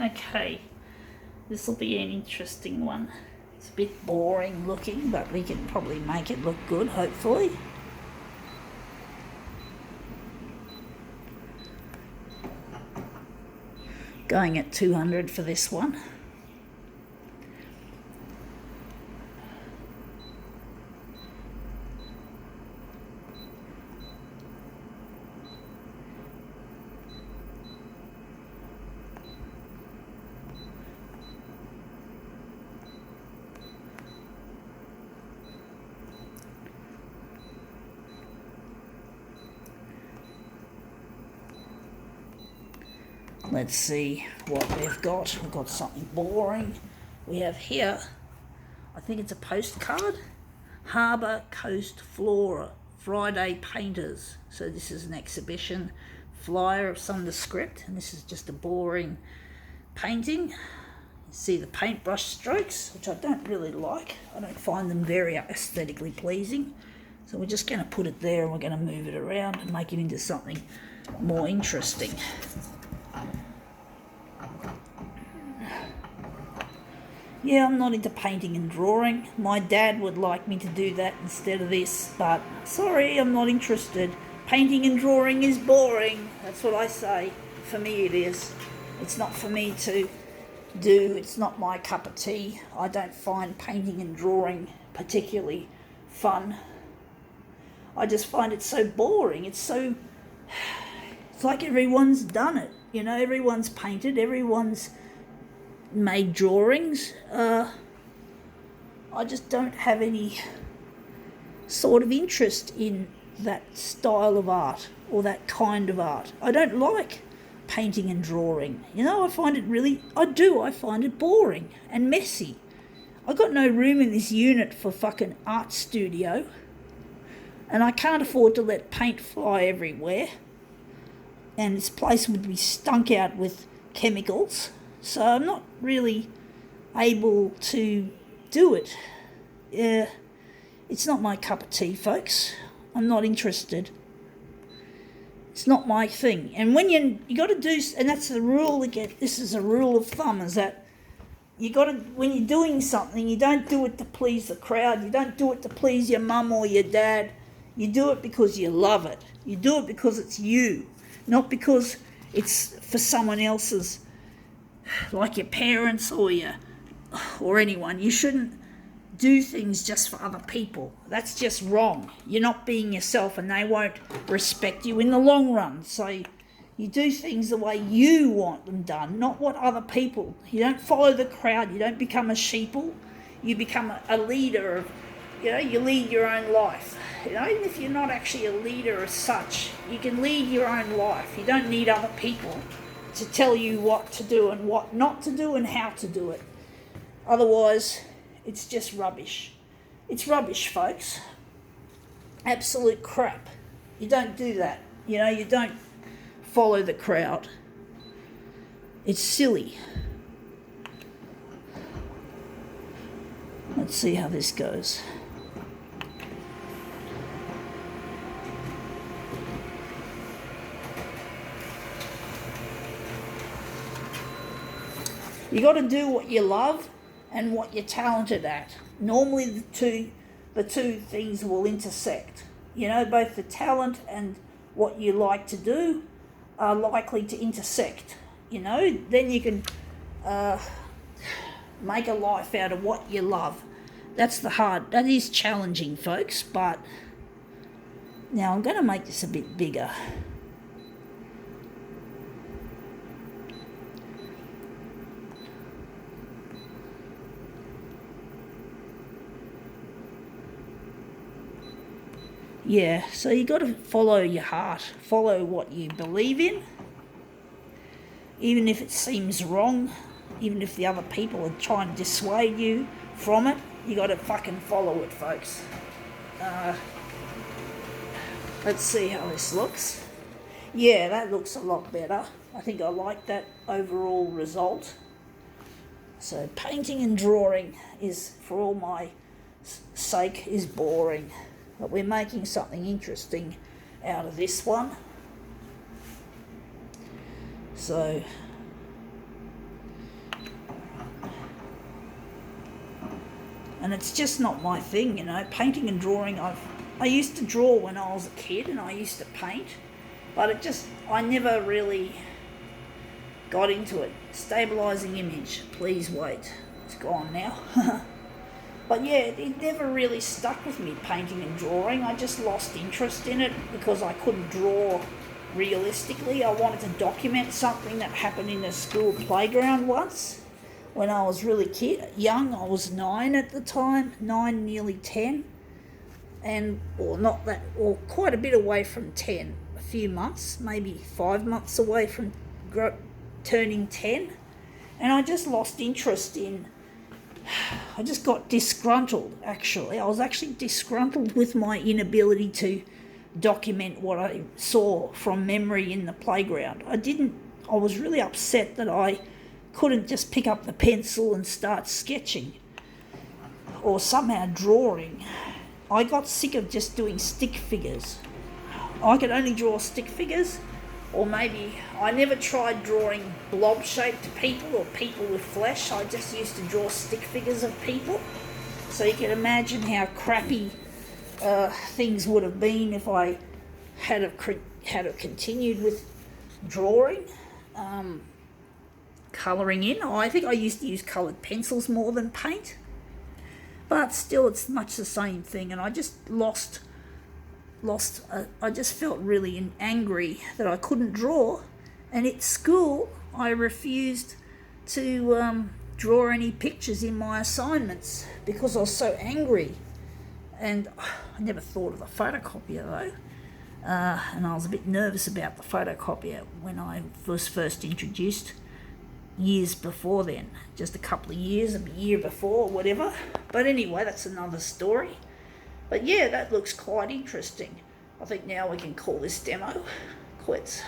Okay, this will be an interesting one. It's a bit boring looking, but we can probably make it look good, hopefully. Going at 200 for this one. Let's see what we've got. We've got something boring. We have here, I think it's a postcard, Harbour Coast Flora, Friday Painters. So this is an exhibition flyer of some of the script, and this is just a boring painting. You see the paintbrush strokes, which I don't really like. I don't find them very aesthetically pleasing. So we're just going to put it there, and we're going to move it around and make it into something more interesting. Yeah, I'm not into painting and drawing. My dad would like me to do that instead of this, but sorry, I'm not interested. Painting and drawing is boring. That's what I say. For me it is. It's not for me to do. It's not my cup of tea. I don't find painting and drawing particularly fun. I just find it so boring. It's like everyone's done it. You know, everyone's painted, everyone's made drawings. I just don't have any sort of interest in that style of art or that kind of art. I don't like painting and drawing. You know, I find it boring and messy. I got no room in this unit for fucking art studio, and I can't afford to let paint fly everywhere, and this place would be stunk out with chemicals. So I'm not really able to do it. It's not my cup of tea, folks. I'm not interested. It's not my thing. And when you got to do, and that's the rule again. This is a rule of thumb: is that you got to, when you're doing something, you don't do it to please the crowd. You don't do it to please your mum or your dad. You do it because you love it. You do it because it's you, not because it's for someone else's, like your parents or anyone. You shouldn't do things just for other people. That's just wrong. You're not being yourself, and they won't respect you in the long run. So you do things the way you want them done, not what other people. You don't follow the crowd. You don't become a sheeple. You become a leader of, you lead your own life. Even if you're not actually a leader as such, you can lead your own life. You don't need other people to tell you what to do and what not to do and how to do it. Otherwise, it's just rubbish. It's rubbish, folks. Absolute crap. You don't do that. You don't follow the crowd. It's silly. Let's see how this goes. You got to do what you love and what you're talented at. Normally the two things will intersect. Both the talent and what you like to do are likely to intersect. Then you can make a life out of what you love. That is challenging, folks, but now I'm going to make this a bit bigger. Yeah, so you got to follow your heart, follow what you believe in, even if it seems wrong, even if the other people are trying to dissuade you from it. You got to fucking follow it, folks. Let's see how this looks. Yeah, that looks a lot better. I think I like that overall result. So painting and drawing is, for all my sake, is boring. But we're making something interesting out of this one. So and it's just not my thing, you know. Painting and drawing, I used to draw when I was a kid, and I used to paint, but I never really got into it. Stabilizing image, please wait. It's gone now. But yeah, it never really stuck with me, painting and drawing. I just lost interest in it because I couldn't draw realistically. I wanted to document something that happened in a school playground once when I was really young. I was 9 at the time, 9, nearly 10, or quite a bit away from 10, a few months, maybe 5 months away from turning 10, and I just lost interest I just got disgruntled, actually. I was actually disgruntled with my inability to document what I saw from memory in the playground. I was really upset that I couldn't just pick up the pencil and start sketching or somehow drawing. I got sick of just doing stick figures. I could only draw stick figures, or maybe I never tried drawing blob-shaped people or people with flesh. I just used to draw stick figures of people. So you can imagine how crappy things would have been if I had continued with drawing. Colouring in. I think I used to use coloured pencils more than paint. But still, it's much the same thing, and I just I just felt really angry that I couldn't draw, and at school I refused to draw any pictures in my assignments because I was so angry. And I never thought of the photocopier though, and I was a bit nervous about the photocopier when I was first introduced years before then, just a couple of years, a year before, whatever. But anyway, that's another story. But yeah, that looks quite interesting. I think now we can call this demo quits.